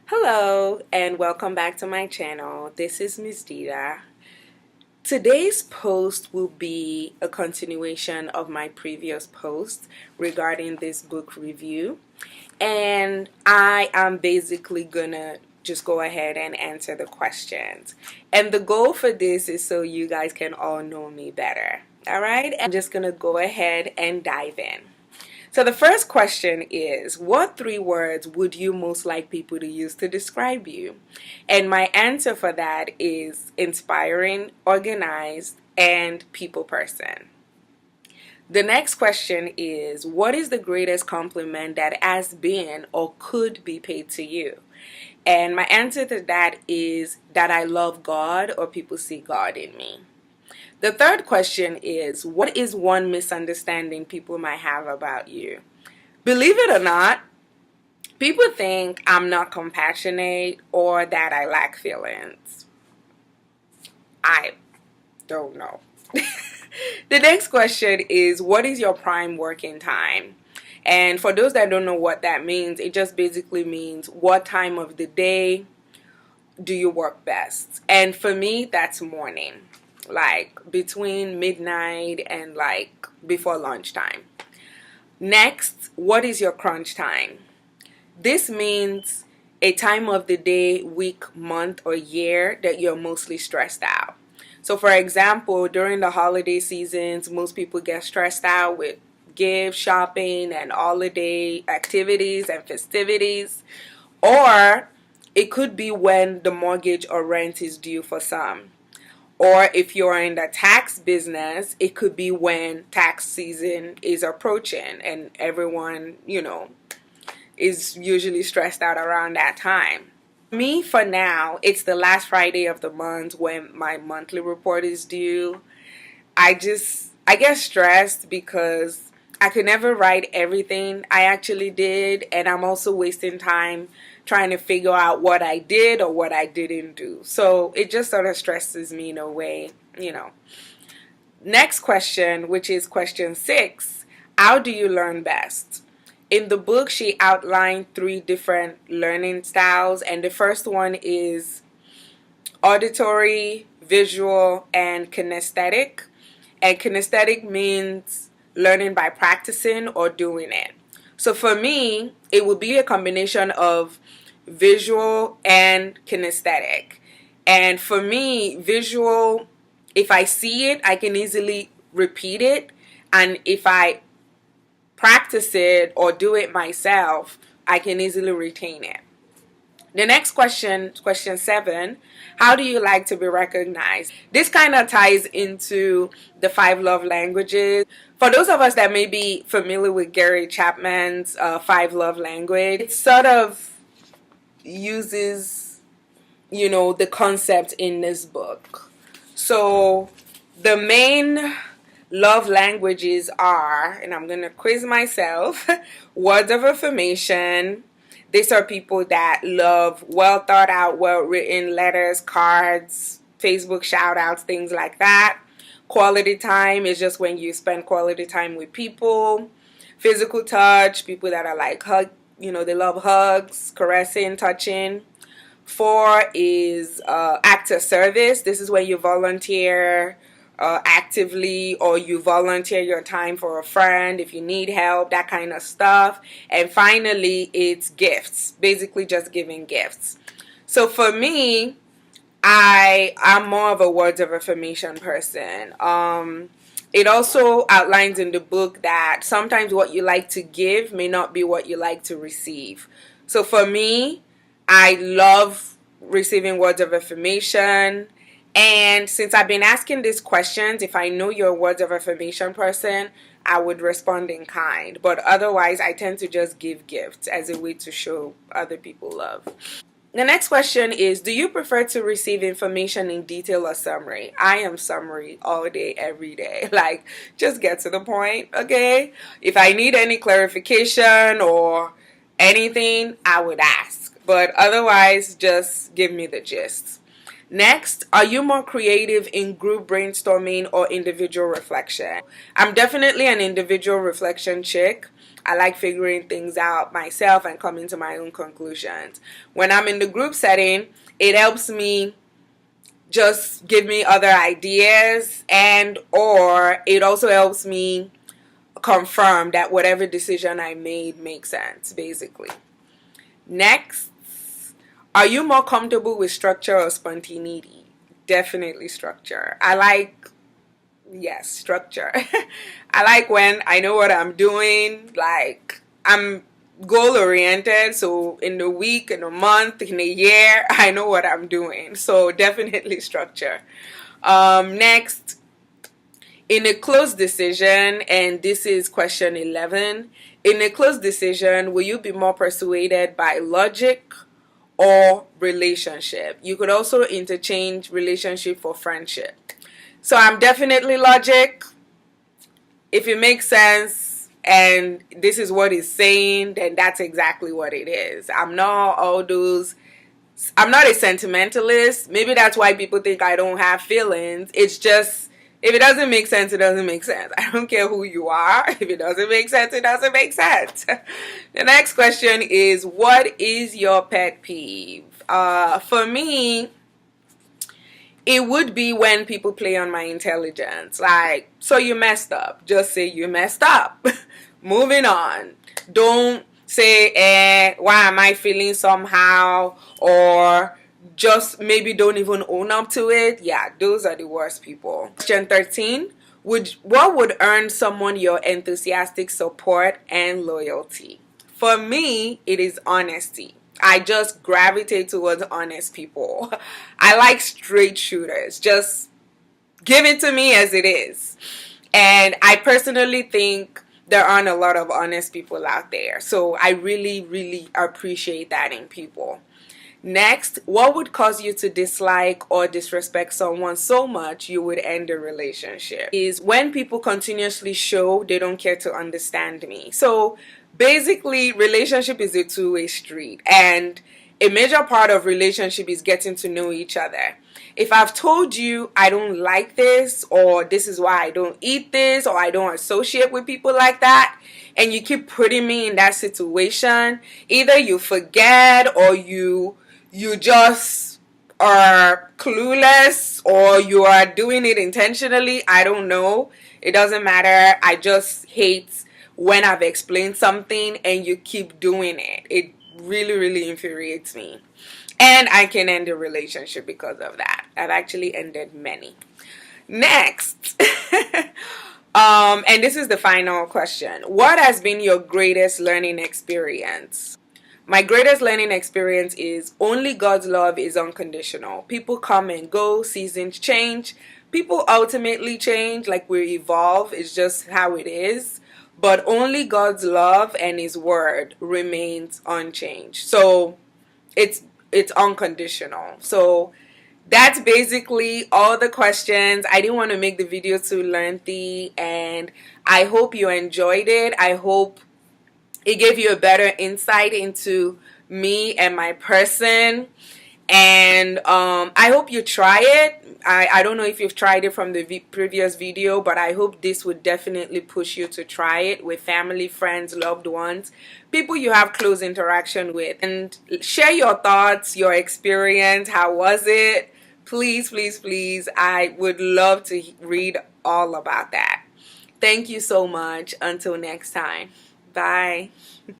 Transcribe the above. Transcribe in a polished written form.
Hello and welcome back to my channel. This is MsDdah. Today's post will be a continuation of my previous post regarding this book review, and I am basically gonna just go ahead and answer the questions. And the goal for this is so you guys can all know me better. Alright, I'm just gonna go ahead and dive in. So the first question is, what 3 words would you most like people to use to describe you? And my answer for that is inspiring, organized, and people person. The next question is, what is the greatest compliment that has been or could be paid to you? And my answer to that is that I love God or people see God in me. The third question is, what is one misunderstanding people might have about you? Believe it or not, people think I'm not compassionate or that I lack feelings. I don't know. The next question is, what is your prime working time? And for those that don't know what that means, it just basically means what time of the day do you work best? And for me, that's morning. Like between midnight and like before lunchtime. Next, what is your crunch time? This means a time of the day, week, month, or year that you're mostly stressed out. So for example, during the holiday seasons, most people get stressed out with gifts, shopping, and holiday activities and festivities. Or it could be when the mortgage or rent is due for some. Or if you're in the tax business, it could be when tax season is approaching and everyone, is usually stressed out around that time. Me, for now, it's the last Friday of the month when my monthly report is due. I get stressed because I could never write everything I actually did, and I'm also wasting time trying to figure out what I did or what I didn't do. So it just sort of stresses me in a way, Next question, which is question 6, how do you learn best? In the book, she outlined 3 different learning styles, and the first one is auditory, visual, and kinesthetic. And kinesthetic means learning by practicing or doing it. So for me, it would be a combination of visual and kinesthetic. And for me, visual, if I see it, I can easily repeat it. And if I practice it or do it myself, I can easily retain it. The next question, question 7, how do you like to be recognized? This kind of ties into the 5 love languages. For those of us that may be familiar with Gary Chapman's 5 love language, it sort of uses, the concept in this book. So the main love languages are, and I'm going to quiz myself, words of affirmation. These are people that love well thought out, well written letters, cards, Facebook shout outs, things like that. Quality time is just when you spend quality time with people. Physical touch, people that are like they love hugs, caressing, touching. 4 is act of service. This is when you volunteer actively, or you volunteer your time for a friend if you need help, that kind of stuff. And finally, it's gifts, basically just giving gifts. So for me, I'm more of a words of affirmation person. It also outlines in the book that sometimes what you like to give may not be what you like to receive. So for me, I love receiving words of affirmation. And since I've been asking these questions, if I know you're a words of affirmation person, I would respond in kind. But otherwise, I tend to just give gifts as a way to show other people love. The next question is, do you prefer to receive information in detail or summary? I am summary all day, every day. Like, just get to the point, okay? If I need any clarification or anything, I would ask. But otherwise, just give me the gist. Next, are you more creative in group brainstorming or individual reflection? I'm definitely an individual reflection chick. I like figuring things out myself and coming to my own conclusions. When I'm in the group setting, it helps me just give me other ideas, and or it also helps me confirm that whatever decision I made makes sense, basically. Next, are you more comfortable with structure or spontaneity? Definitely structure. Yes, structure. I like when I know what I'm doing, like I'm goal oriented, so in the week, in a month, in a year, I know what I'm doing. So definitely structure. Next, in a close decision, and this is question 11, in a close decision, will you be more persuaded by logic or relationship? You could also interchange relationship for friendship. So I'm definitely logic. If it makes sense and this is what it's saying, then that's exactly what it is. I'm not a sentimentalist. Maybe that's why people think I don't have feelings. It's just, if it doesn't make sense, it doesn't make sense. I don't care who you are. If it doesn't make sense, it doesn't make sense. The next question is, what is your pet peeve? For me, it would be when people play on my intelligence. Like, so you messed up. Just say you messed up. Moving on. Don't say, why am I feeling somehow? Or just maybe don't even own up to it. Yeah, those are the worst people. Question 13. What would earn someone your enthusiastic support and loyalty? For me, it is honesty. I just gravitate towards honest people. I like straight shooters. Just give it to me as it is. And I personally think there aren't a lot of honest people out there. So I really, really appreciate that in people. Next, what would cause you to dislike or disrespect someone so much you would end a relationship? Is when people continuously show they don't care to understand me. So basically, relationship is a two-way street, and a major part of relationship is getting to know each other. If I've told you I don't like this, or this is why I don't eat this, or I don't associate with people like that, and you keep putting me in that situation, either you forget or you just are clueless, or you are doing it intentionally. I don't know. It doesn't matter. I just hate when I've explained something and you keep doing it. It really, really infuriates me. And I can end a relationship because of that. I've actually ended many. Next. And this is the final question. What has been your greatest learning experience? My greatest learning experience is only God's love is unconditional. People come and go, seasons change. People ultimately change, like we evolve. It's just how it is. But only God's love and His word remains unchanged. So it's unconditional. So that's basically all the questions. I didn't want to make the video too lengthy, and I hope you enjoyed it. I hope it gave you a better insight into me and my person. And I hope you try it. I don't know if you've tried it from the previous video, but I hope this would definitely push you to try it with family, friends, loved ones, people you have close interaction with. And share your thoughts, your experience. How was it? Please, please, please. I would love to read all about that. Thank you so much. Until next time. Bye.